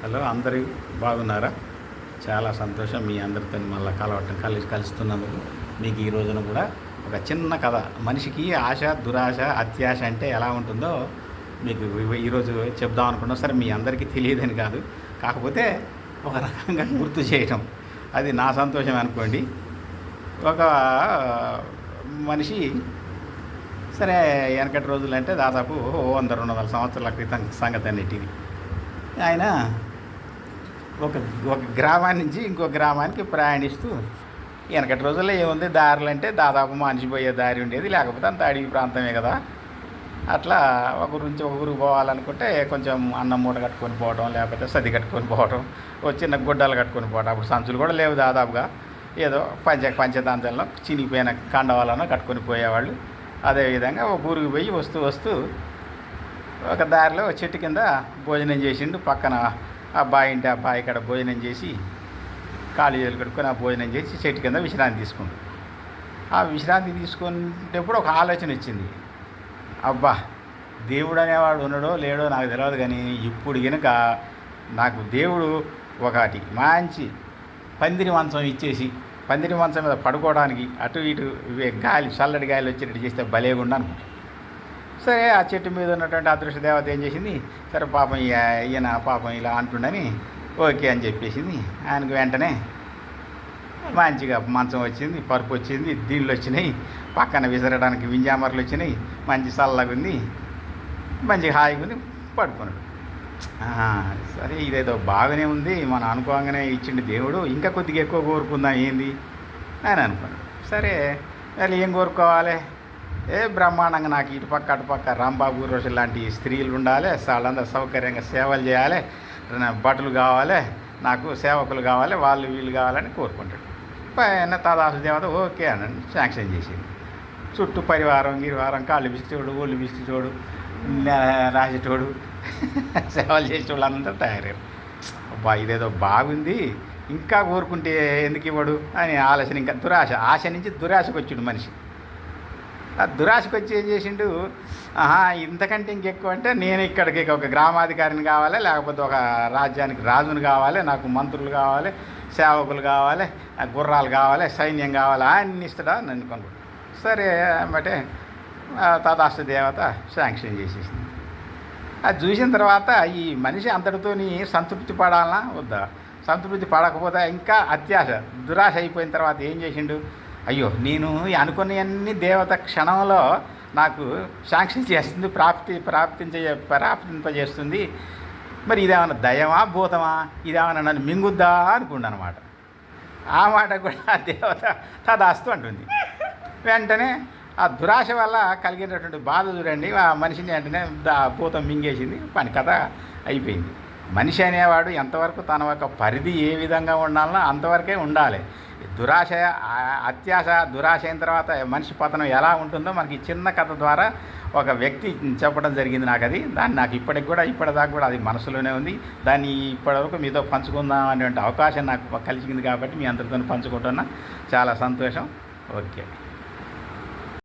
Hello, అందరూ బాగున్నారా? చాలా సంతోషం మీ అందరితో మళ్ళీ కలుస్తున్నందుకు. మీకు ఈ రోజున కూడా ఒక చిన్న కథ, మనిషికి ఆశ, దురాశ, అత్యాశ అంటే ఎలా ఉంటుందో మీకు ఈరోజు చెప్దాం అనుకున్నాం. సరే, మీ అందరికీ తెలియదని కాదు, కాకపోతే ఒక రకంగా గుర్తు చేయటం అది నా సంతోషం అనుకోండి. ఒక మనిషి, సరే వెనకటి రోజులు అంటే దాదాపు 100-200 సంవత్సరాల క్రితం సంగతి అన్నిటిది. ఆయన ఒక గ్రామాన్ని నుంచి ఇంకో గ్రామానికి ప్రయాణిస్తూ, వెనకటి రోజుల్లో ఏముంది, దారులు అంటే దాదాపు మనిషి పోయే దారి ఉండేది, లేకపోతే అంత అడవి ప్రాంతమే కదా. అట్లా ఒక నుంచి ఒక ఊరికి పోవాలనుకుంటే కొంచెం అన్నం మూట కట్టుకొని పోవడం, లేకపోతే సది కట్టుకొని పోవడం, ఒక చిన్న గుడ్డలు కట్టుకొని పోవడం. అప్పుడు సంచులు కూడా లేవు దాదాపుగా, ఏదో పంచదాంతంలో చినిగిపోయిన కండవాలను కట్టుకొని పోయేవాళ్ళు. అదేవిధంగా ఒక ఊరికి పోయి వస్తూ ఒక దారిలో చెట్టు కింద భోజనం చేసిండు. పక్కన ఆ బావి కాడ భోజనం చేసి, కాళ్ళు చేతులు కట్టుకొని ఆ భోజనం చేసి చెట్టు కింద విశ్రాంతి తీసుకుండు. ఆ విశ్రాంతి తీసుకునేటప్పుడు ఒక ఆలోచన వచ్చింది. అబ్బా, దేవుడు అనేవాడు ఉన్నాడో లేడో నాకు తెలియదు, కానీ ఇప్పుడు కనుక నాకు దేవుడు ఒకటి మంచి పందిరి మంచం ఇచ్చేసి, పందిరి మంచం మీద పడుకోవడానికి అటు ఇటు గాలి, చల్లటి గాలి వచ్చేటట్టు చేస్తే భలేగుండా అనుకుంటా. సరే, ఆ చెట్టు మీద ఉన్నటువంటి అదృష్ట దేవత ఏం చేసింది, సరే పాపం ఈయన పాపం ఇలా అంటుండని ఓకే అని చెప్పేసింది. ఆయనకు వెంటనే మంచిగా మంచం వచ్చింది, పరుపు వచ్చింది, దీళ్ళు వచ్చినాయి, పక్కన విసరడానికి వింజామర్లు వచ్చినాయి, మంచి చల్లగా ఉంది, మంచిగా హాయిగా ఉంది, పడుకున్నాడు. సరే, ఇదేదో బాగానే ఉంది, మనం అనుకోగానే ఇచ్చిండు దేవుడు, ఇంకా కొద్దిగా ఎక్కువ కోరుకుందాం ఏంది అని అనుకున్నాడు. సరే, వాళ్ళు ఏం కోరుకోవాలి, బ్రహ్మాండంగా నాకు ఇటుపక్క అటుపక్క రాంబాబు రోజులు లాంటి స్త్రీలు ఉండాలి, వాళ్ళందరూ సౌకర్యంగా సేవలు చేయాలి, బట్టలు కావాలి, నాకు సేవకులు కావాలి, వాళ్ళు వీళ్ళు కావాలని కోరుకుంటాడు. పైన తదాసు దేవత ఓకే అని శాంక్షన్ చేసింది. చుట్టూ పరివారం కాళ్ళు బిస్కిటోడు, ఒళ్ళు బిస్కిటోడు, రాసేటోడు, సేవలు చేసేటోళ్ళు అందరూ తయారయ్యారు. అబ్బా, ఇదేదో బాగుంది, ఇంకా కోరుకుంటే ఎందుకు ఇవ్వడు అని ఆలోచన. ఇంకా ఆశ నుంచి దురాశకు వచ్చిండు మనిషి. ఆ దురాశకు వచ్చి ఏం చేసిండు, ఇంతకంటే ఇంకెక్కువ అంటే నేను ఇక్కడికి ఒక గ్రామాధికారిని కావాలి, లేకపోతే ఒక రాజ్యానికి రాజుని కావాలి, నాకు మంత్రులు కావాలి, సేవకులు కావాలి, గుర్రాలు కావాలి, సైన్యం కావాలి, అన్ని ఇస్తాడా నన్ను కొనుక్కుంటాడు. సరే అంటే తదాస్తు దేవత శాంక్షన్ చేసేసింది. అది చూసిన తర్వాత ఈ మనిషి అంతటితోని సంతృప్తి పడాలనా వద్దా? సంతృప్తి పడకపోతే ఇంకా అత్యాశ, దురాశ అయిపోయిన తర్వాత ఏం చేసిండు, అయ్యో నేను అనుకున్నవన్నీ దేవత క్షణంలో నాకు శాంక్షన్ చేస్తుంది, ప్రాప్తింపజేస్తుంది, మరి ఇదేమన్నా దయమా భూతమా, ఇదేమన్నా నన్ను మింగుద్దా అనుకుండు అనమాట. ఆ మాట కూడా దేవత తదాస్తు అంటుంది. వెంటనే ఆ దురాశ వల్ల కలిగినటువంటి బాధ చూడండి, ఆ మనిషిని వెంటనే భూతం మింగేసింది, పని కథ అయిపోయింది. మనిషి అనేవాడు ఎంతవరకు తన యొక్క పరిధి ఏ విధంగా ఉండాలనో అంతవరకే ఉండాలి. అత్యాశ దురాశ అయిన తర్వాత మనిషి పతనం ఎలా ఉంటుందో మనకి చిన్న కథ ద్వారా ఒక వ్యక్తి చెప్పడం జరిగింది నాకు. దాన్ని నాకు ఇప్పటిదాకా కూడా అది మనసులోనే ఉంది. దాన్ని ఇప్పటివరకు మీతో పంచుకుందాం అనేటువంటి అవకాశం నాకు కలిగింది కాబట్టి మీ అందరితో పంచుకుంటున్నా. చాలా సంతోషం. ఓకే.